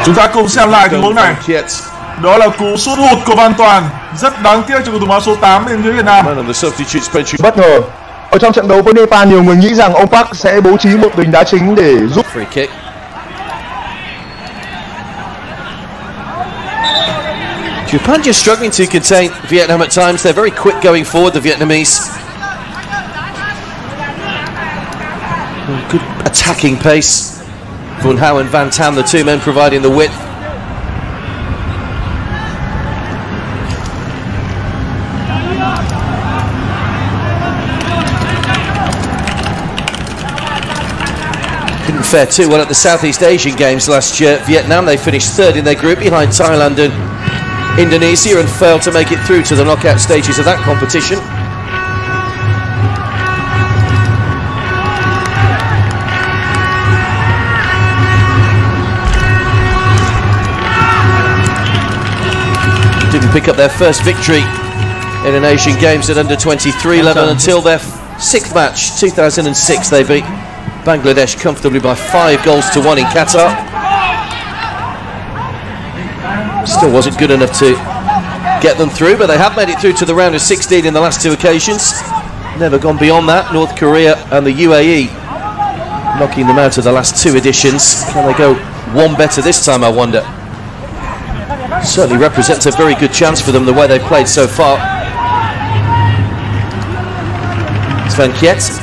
Chúng ta cùng xem lại tình huống này. Đó là cú sút hụt của Văn Toàn, rất đáng tiếc cho cầu thủ áo số 8 bên phía Việt Nam. Bất ngờ ở trong trận đấu với Nepal, nhiều người nghĩ rằng ông Park sẽ bố trí một bình đá chính để giúp. Free kick. Japan just struggling to contain Vietnam at times. They're very quick going forward, the Vietnamese. Good attacking pace. Van Hao and Van Tam, the two men providing the width. Didn't fare too well at the Southeast Asian Games last year. Vietnam, they finished third in their group behind Thailand and Indonesia and failed to make it through to the knockout stages of that competition. Didn't pick up their first victory in an Asian Games at under 23 level until their sixth match, 2006. They beat Bangladesh comfortably by 5-1 in Qatar. Still wasn't good enough to get them through, but they have made it through to the round of 16 in the last two occasions. Never gone beyond that. North Korea and the UAE knocking them out of the last two editions. Can they go one better this time, I wonder? Certainly represents a very good chance for them the way they've played so far. Sven Kiet.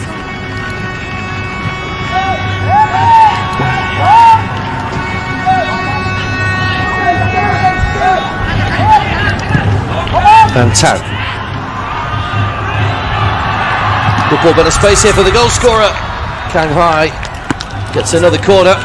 Van Tau. Good ball, bit of space here for the goal scorer. Kang Hai gets another corner.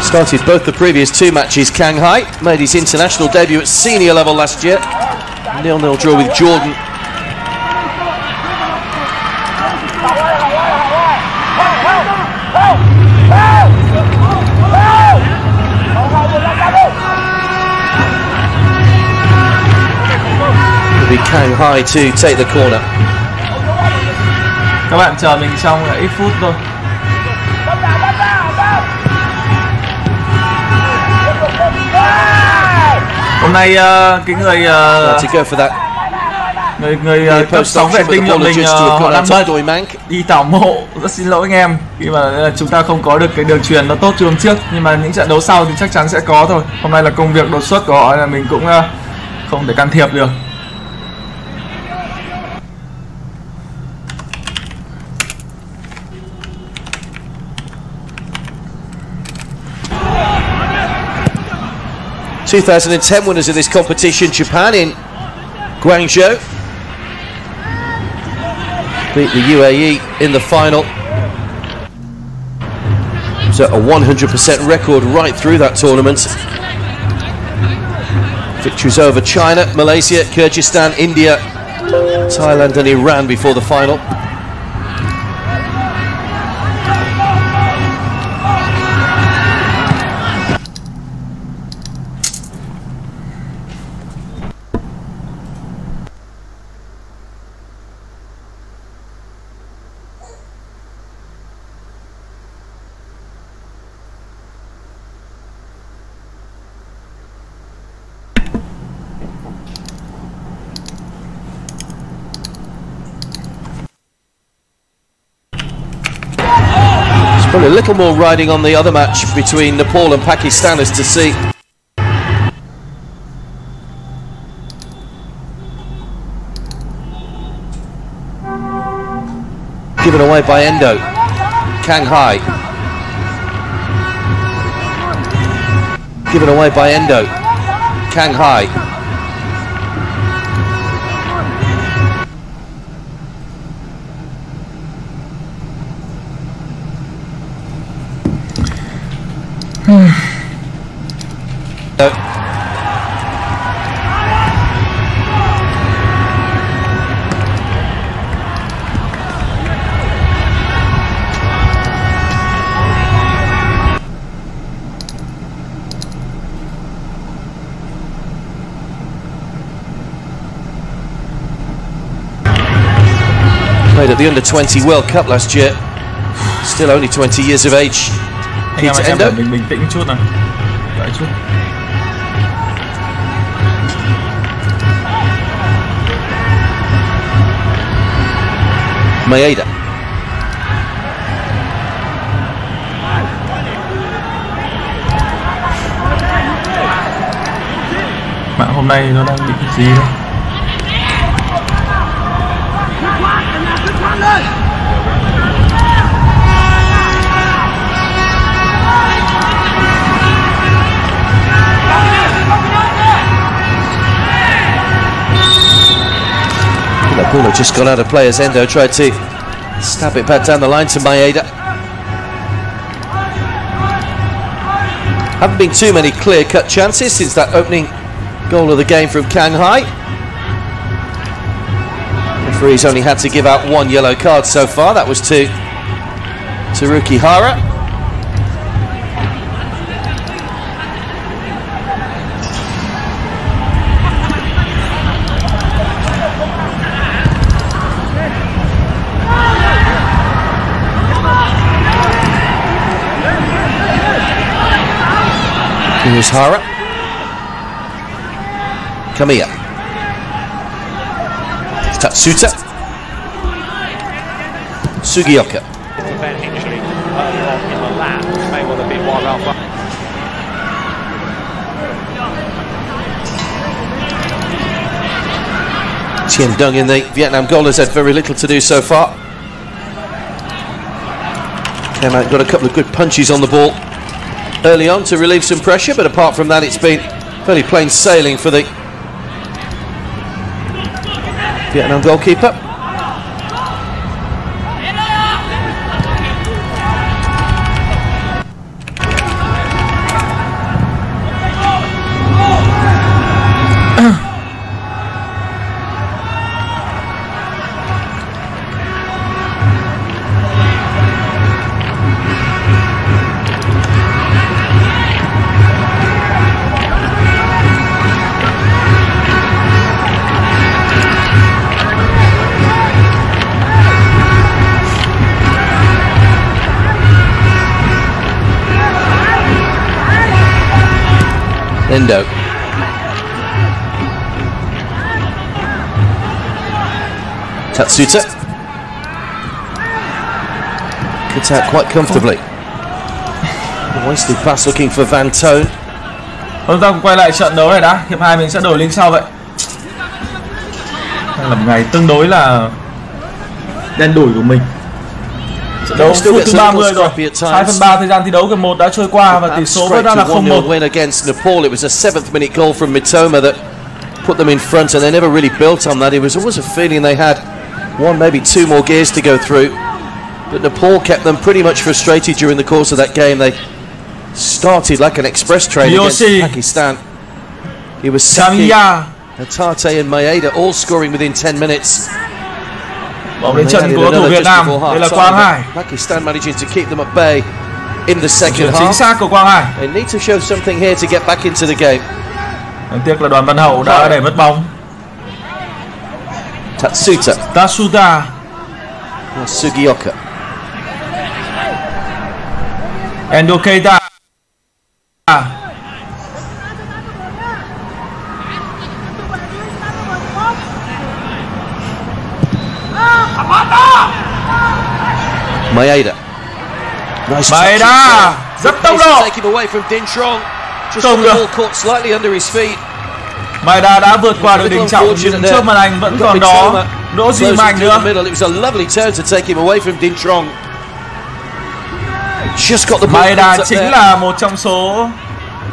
Started both the previous two matches. Kang Hai made his international debut at senior level last year. 0-0 draw with Jordan. It'll be Kang Hai to take the corner. Các bạn chờ mình trong ít phút thôi. Hôm nay cái người cấp sóng vệ tinh của mình đi tảo mộ, rất xin lỗi anh em khi mà chúng ta không có được cái đường truyền nó tốt như hôm trước, nhưng mà những trận đấu sau thì chắc chắn sẽ có thôi. Hôm nay là công việc đột xuất của họ là mình cũng không thể can thiệp được. The 2010 winners of this competition, Japan in Guangzhou, beat the UAE in the final. So a 100% record right through that tournament. Victories over China, Malaysia, Kyrgyzstan, India, Thailand and Iran before the final. Probably a little more riding on the other match between Nepal and Pakistan as to see. Given away by Endo. Kang Hai. Given away by Endo. Kang Hai. Played at the Under-20 World Cup last year. Still only 20 years of age. Anh em phải bình tĩnh chút nào. Đợi chút. Maeda. Mạng hôm nay nó đang bị cái gì đấy? Ball had just gone out of play as Endo tried to stab it back down the line to Maeda. Haven't been too many clear-cut chances since that opening goal of the game from Kanghai. Referee's only had to give out one yellow card so far. That was to Teruki Hara. Here's Hara. Kamiya. Tatsuta. Sugioka. Tien Dung in the Vietnam goal has had very little to do so far. Came out and got a couple of good punches on the ball early on to relieve some pressure, but apart from that it's been fairly plain sailing for the Vietnam goalkeeper. Endo. Tatsuta. Cuts out quite comfortably. Wasted pass looking for Van Tone. Chúng ta cùng quay lại trận đấu này đã. Hiệp 2 mình sẽ đổi link sau vậy. Đây là một ngày tương đối là đen đủi của mình. Trận đấu phút thứ 30 rồi. 2/3 thời gian thi đấu, gần 1 đã trôi qua và tỷ số vẫn đang là 0-1. Win against Nepal. It was a 7th minute goal from Mitoma that put them in front, and they never really built on that. It was always a feeling they had one, maybe two more gears to go through. But Nepal kept them pretty much frustrated during the course of that game. They started like an express train against Pakistan. It was Saki, Hatate and Maeda all scoring within 10 minutes. Bóng đến chân của cầu thủ Việt Nam. Đây là Quang Hải. Pakistan managing to keep them at bay in the second half. Chính xác của Quang Hải. They need to show something here to get back into the game. Đáng tiếc là Đoàn Văn Hậu đã để mất bóng. Tatsuta. Sugioka. Endo Keita. Maeda. Nice Maeda rất tốc độ. Không được. Maeda đã vượt qua đội Đình Trọng, nhưng trước màn ảnh vẫn còn đó. Đỗ Duy Mạnh nữa. Maeda chính là một trong số,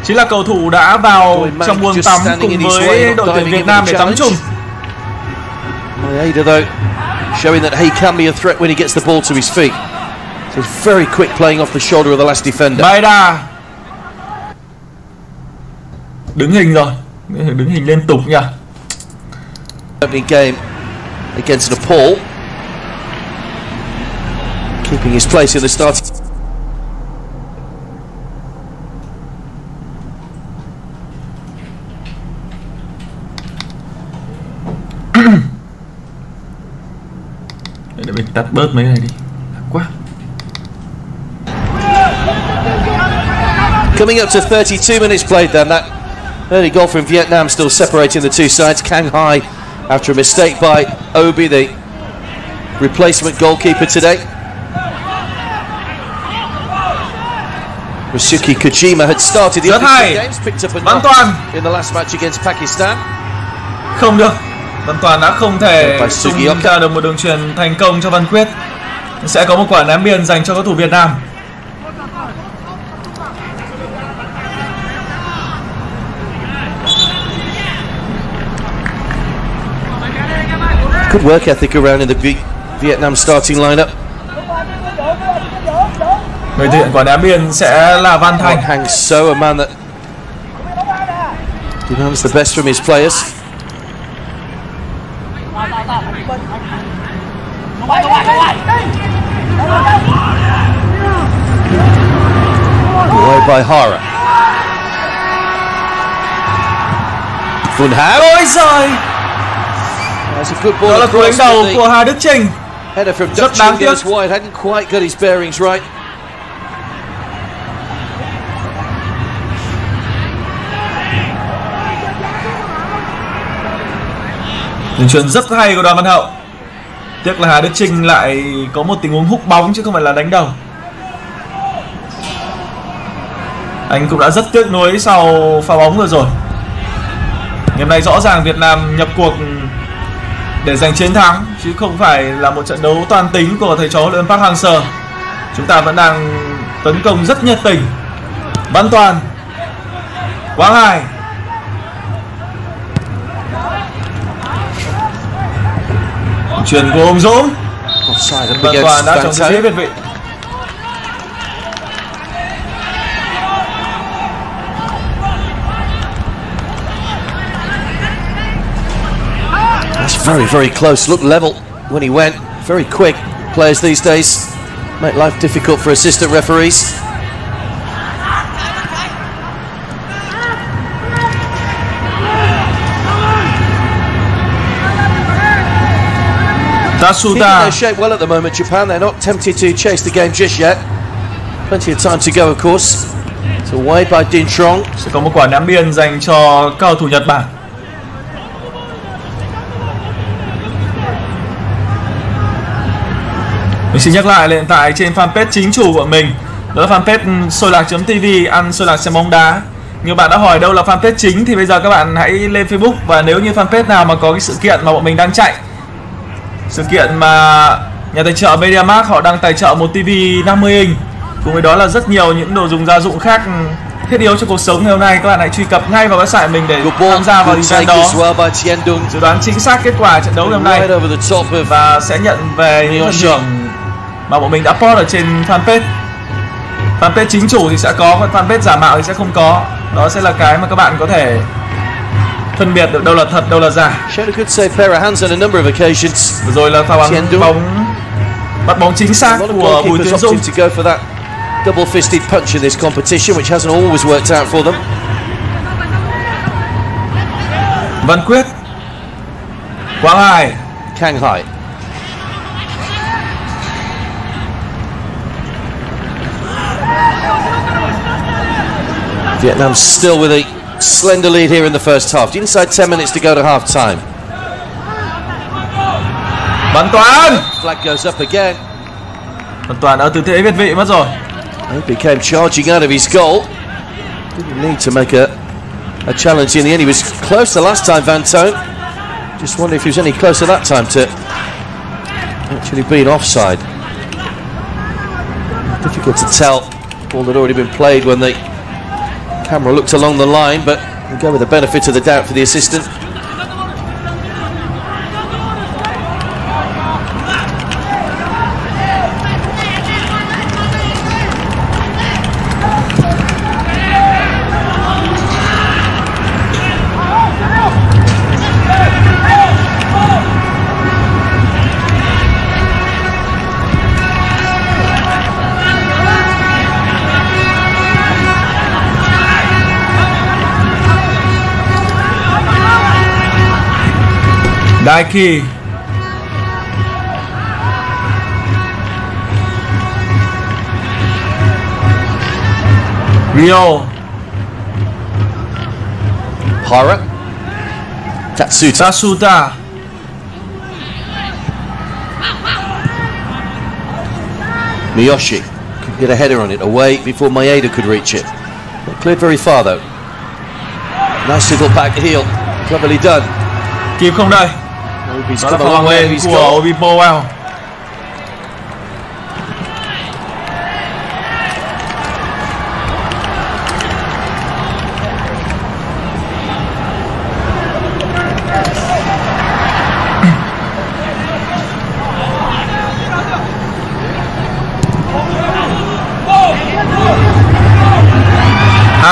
chính là cầu thủ đã vào trong buồng tắm cùng với đội tuyển Việt Nam để tắm chung. Maeda though showing that he can be a threat when he gets the ball to his feet. So it's very quick playing off the shoulder of the last defender. Maeda đứng hình rồi, đứng hình liên tục nha. Opening game against Nepal, keeping his place in the start. Để mình Tắt bớt mấy này đi. Quá. Coming up to 32 minutes played then. That early goal from Vietnam still separating the two sides. Kang Hai after a mistake by Obi, the replacement goalkeeper today. Ryusuke Kojima had started the other games, picked up a knock in the last match against Pakistan. Không được. Văn Toàn đã không thể tung ra được một đường chuyền thành công cho Văn Quyết. Sẽ có một quả ném biên dành cho cầu thủ Việt Nam. Good work ethic around in the Vietnam starting lineup. Người thực hiện quả đá biên sẽ là Văn Thành. Hang So, a man that demands the best from his players. Away by Hara. Funham. Ôi giời! That's a good ball. Đó là cú đánh đầu của Hà Đức Chinh. Header from Rất đáng tiếc. goes wide. Hadn't quite got his bearings right. Đường chuyền rất hay của Đoàn Văn Hậu. Tiếc là Hà Đức Chinh lại có một tình huống húc bóng chứ không phải là đánh đầu. Anh cũng đã rất tiếc nuối sau pha bóng vừa rồi. Ngày hôm nay rõ ràng Việt Nam nhập cuộc để giành chiến thắng chứ không phải là một trận đấu toàn tính của thầy trò huấn luyện Park Hang-seo. Chúng ta vẫn đang tấn công rất nhiệt tình. Văn Toàn, Quang Hải, chuyền của ông Dũng. Văn Toàn đã trong tư thế việt vị. Very, very close. Looked level when he went. Very quick. Players these days make life difficult for assistant referees. Keeping their shape well at the moment, Japan. They're not tempted to chase the game just yet. Plenty of time to go, of course. So away by Din Trong. Sẽ có một quả ném biên dành cho cầu thủ Nhật Bản. Mình xin nhắc lại là hiện tại trên fanpage chính chủ của mình, đó là fanpage soi lạc.tv, ăn soi lạc xem bóng đá. Nhiều bạn đã hỏi đâu là fanpage chính thì bây giờ các bạn hãy lên Facebook, và nếu như fanpage nào mà có cái sự kiện mà bọn mình đang chạy, sự kiện mà nhà tài trợ MediaMarkt họ đang tài trợ một TV 50 inch, cùng với đó là rất nhiều những đồ dùng gia dụng khác thiết yếu cho cuộc sống ngày hôm nay, các bạn hãy truy cập ngay vào website mình để tham gia vào event đó, dự đoán chính xác kết quả trận đấu ngày hôm nay và sẽ nhận về những phần thưởng mà bọn mình đã post ở trên fanpage. Fanpage chính chủ thì sẽ có, còn fanpage giả mạo thì sẽ không có. Đó sẽ là cái mà các bạn có thể phân biệt được đâu là thật, đâu là giả. Vừa rồi là pha bóng bắt bóng chính xác của Bùi Tiến Dũng. Double-fisted punch in this competition, which hasn't always worked out for them. Văn Quyết, Quang Hải, Kang Hai. Vietnam still with a slender lead here in the first half. Inside 10 minutes to go to half time. Văn Toàn. Flag goes up again. Văn Toàn ở tư thế việt vị mất rồi. He became charging out of his goal. Didn't need to make a challenge in the end. He was close the last time, Van Tone. Just wonder if he was any closer that time to actually being offside. Difficult to tell. Ball had already been played when the camera looked along the line, but we'll go with the benefit of the doubt for the assistant. Đại Kỳ, Rio, Hara, Tatsuta, Miyoshi could get a header on it away before Maeda could reach it. Not cleared very far though. Nice little back heel, cleverly done. kịp không đây? Obi's Đó là come a pha long bóng way lên with his của goal. Obi Powell.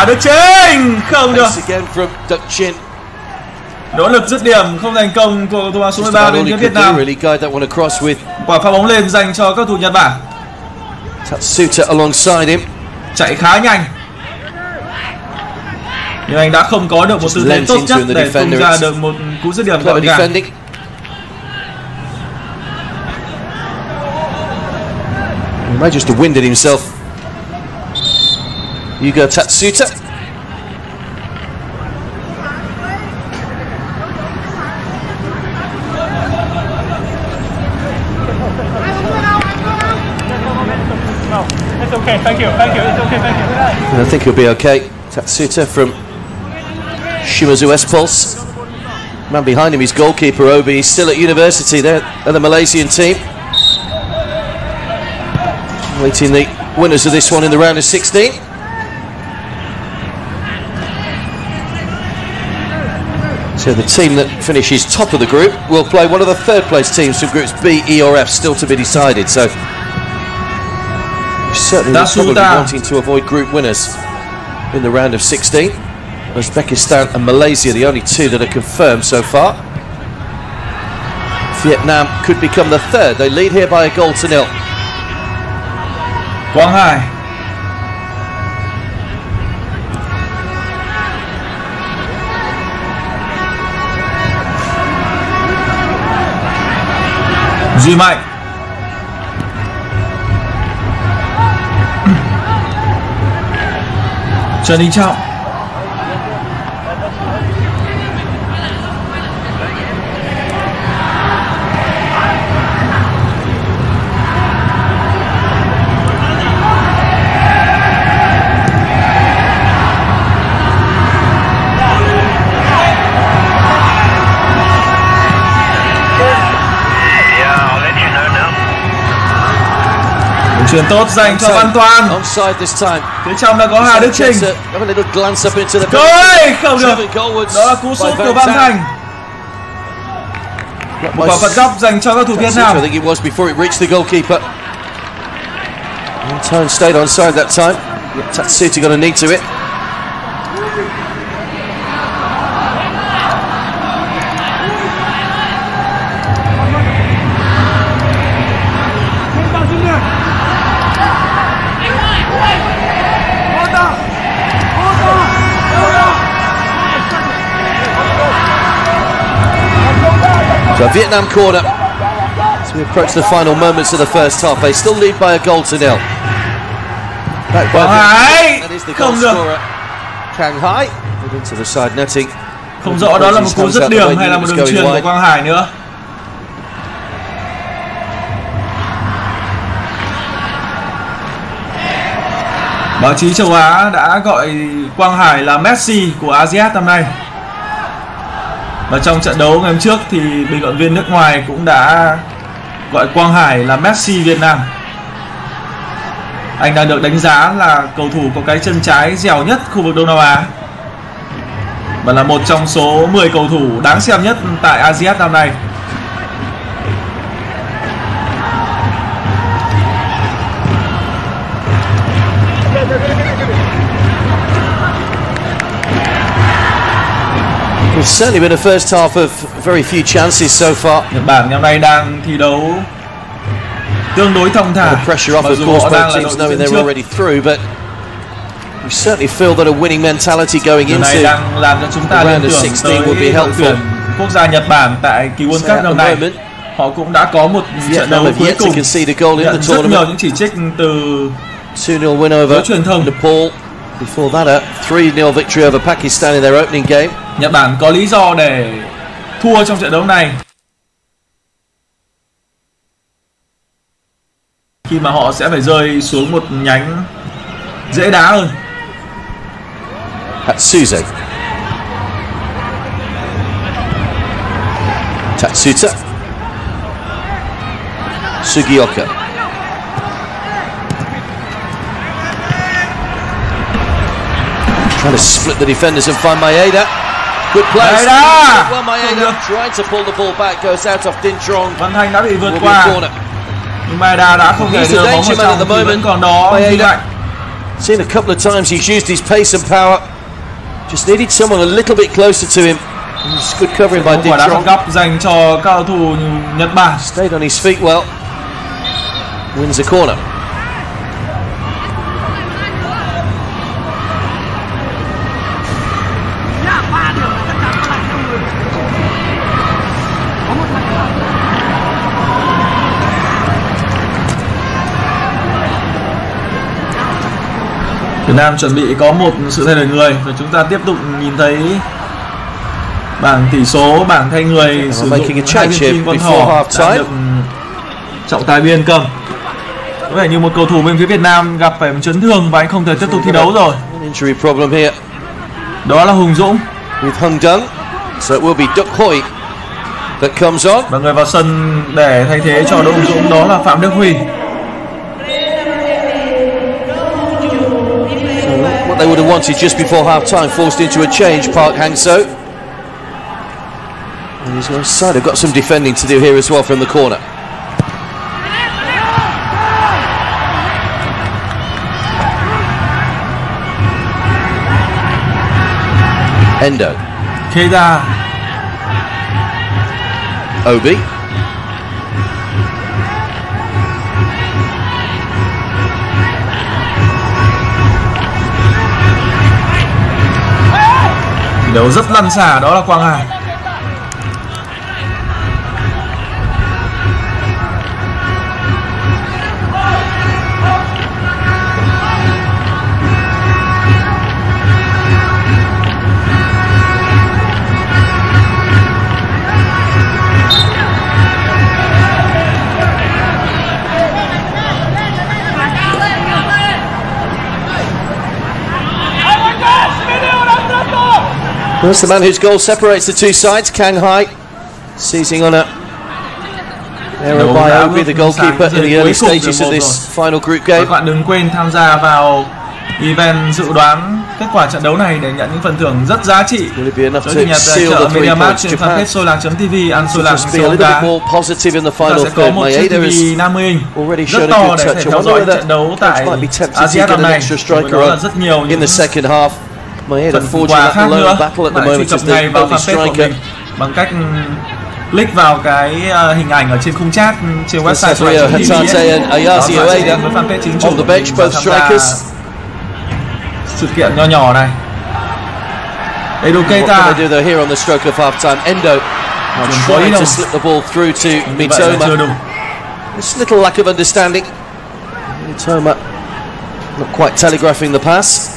Đức Trinh không được. Nỗ lực dứt điểm không thành công của cầu thủ số 13 bên phía Việt Nam. Quả pha bóng lên dành cho các thủ Nhật Bản. Tatsuta alongside him. Chạy khá nhanh. Nhưng anh đã không có được một tư thế tốt nhất để tung ra được một cú dứt điểm gọn gàng. He might just have winded himself. Yuga Tatsuta. It's okay, thank you, it's okay, thank you. I think he'll be okay. Tatsuta from Shimazu S-Pulse. Man behind him is goalkeeper Obi. He's still at university there at the Malaysian team. Waiting the winners of this one in the round of 16. So the team that finishes top of the group will play one of the third place teams from groups B, E or F, still to be decided. So certainly probably wanting to avoid group winners in the round of 16. Uzbekistan and Malaysia, the only two that are confirmed so far. Vietnam could become the third. They lead here by a goal to nil. Quang Hải. Duy Mạnh. Trần Đình Trọng. Chuyển tốt dành cho Văn Toàn. Phía trong đã có Hà Đức Trinh. Coi không được. Đó là cú sút của Văn Thành. Một quả phạt góc dành cho các thủ Việt Nam. Tone stayed onside that time. Tatsuta got a knee to it. So Vietnam corner as we approach the final moments of the first half. They still lead by a goal to nil. That is the goal scorer, Kang Hai, into the side netting. Không rõ đó là một cú dứt điểm hay là một đường chuyền của Quang Hải nữa. Báo chí châu Á đã gọi Quang Hải là Messi của ASEAN năm nay. Và trong trận đấu ngày hôm trước thì bình luận viên nước ngoài cũng đã gọi Quang Hải là Messi Việt Nam. Anh đang được đánh giá là cầu thủ có cái chân trái dẻo nhất khu vực Đông Nam Á và là một trong số 10 cầu thủ đáng xem nhất tại ASEAN năm nay. It's certainly been a first half of very few chances so far. Nhật Bản năm nay đang thi đấu tương đối thong thả. The pressure off, of course, both teams knowing they're already through, but we certainly feel that a winning mentality going into the round of 16 would be helpful. Quốc gia Nhật Bản tại kỳ World Cup năm nay, họ cũng đã có một trận đấu cuối cùng nhận rất nhiều những chỉ trích từ 2-0 win over truyền thông. Nepal. Before that, a 3-0 victory over Pakistan in their opening game. Nhật Bản có lý do để thua trong trận đấu này khi mà họ sẽ phải rơi xuống một nhánh dễ đá hơn. Hatsuze. Tatsuta. Sugioka. Trying to split the defenders and find Maeda. Good play. Well, Maeda tried to pull the ball back, goes out off Dintrong. Văn Thanh đã bị vượt qua. Nhưng Maeda đã không thể đưa bóng vào trong thì vẫn còn đó. Seen a couple of times he's used his pace and power. Just needed someone a little bit closer to him. It's good covering by Dintrong. Quả đá phạt góc dành cho các cầu thủ Nhật Bản. Stayed on his feet well. Wins the corner. Việt Nam chuẩn bị có một sự thay đổi người và chúng ta tiếp tục nhìn thấy bảng tỷ số, bảng thay người sử dụng hai viên kim con thỏ đã được trọng tài biên cầm. Có vẻ như một cầu thủ bên phía Việt Nam gặp phải một chấn thương và anh không thể tiếp tục thi đấu rồi. Đó là Hùng Dũng. Và người vào sân để thay thế cho Đỗ Hùng Dũng đó là Phạm Đức Huy. What they would have wanted just before half-time, forced into a change, Park Hang-seo. And his side have got some defending to do here as well from the corner. Endo. Keita. Obi. Đấu rất lăn xả, đó là Quang Hải. That's the man whose goal separates the two sides. Kang Hai seizing on a error by Obi, the goalkeeper, in the early stages of this final group game. Các bạn đừng quên tham gia vào event dự đoán kết quả trận đấu này để nhận những phần thưởng rất giá trị. Cho sinh nhật tại chợ MediaMarkt trên fanpage solang.tv, ăn xôi lạc số đá. Ta sẽ có một chiếc TV 50 inch rất to để theo dõi trận đấu tại ASEAN năm nay. Đó là rất nhiều những phần quà khác nữa. Bạn truy cập ngay vào fanpage của mình bằng cách click vào cái hình ảnh ở trên khung chat trên website solang.tv với fanpage chính chủ của mình và tham gia sự kiện nho nhỏ này. Edo Keita do though here on the stroke of half time. Endo trying to slip the ball through to Mitoma. Just a little lack of understanding. Mitoma not quite telegraphing the pass.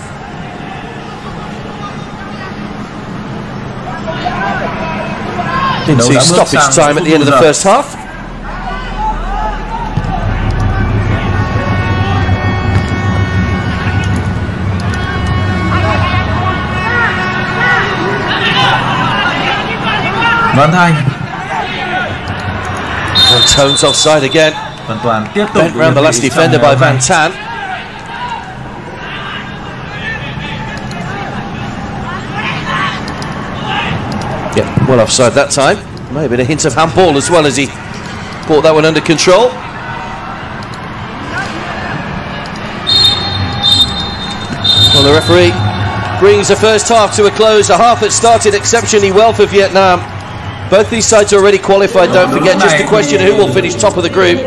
Didn't see stoppage time at the end of the first half. Văn Thanh. And Tones offside again. Hoàn toàn tiếp tục bent round the last defender by Van Tan. Yeah, well offside that time. Maybe a hint of handball as well as he brought that one under control. Well, the referee brings the first half to a close. A half that started exceptionally well for Vietnam. Both these sides are already qualified, don't forget. Just a question of who will finish top of the group.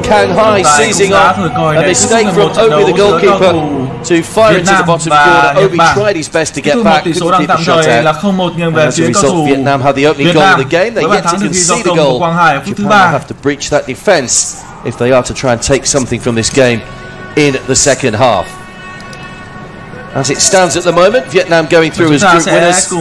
Kang Hai seizing off a mistake from Obi, the goalkeeper, to fire into the bottom corner. Obi tried his best to get back, couldn't keep the shot out. And as a result, Vietnam had the opening goal of the game. They yet to concede a goal. Japan will have to breach that defence if they are to try and take something from this game in the second half. As it stands at the moment, Vietnam going through as group winners.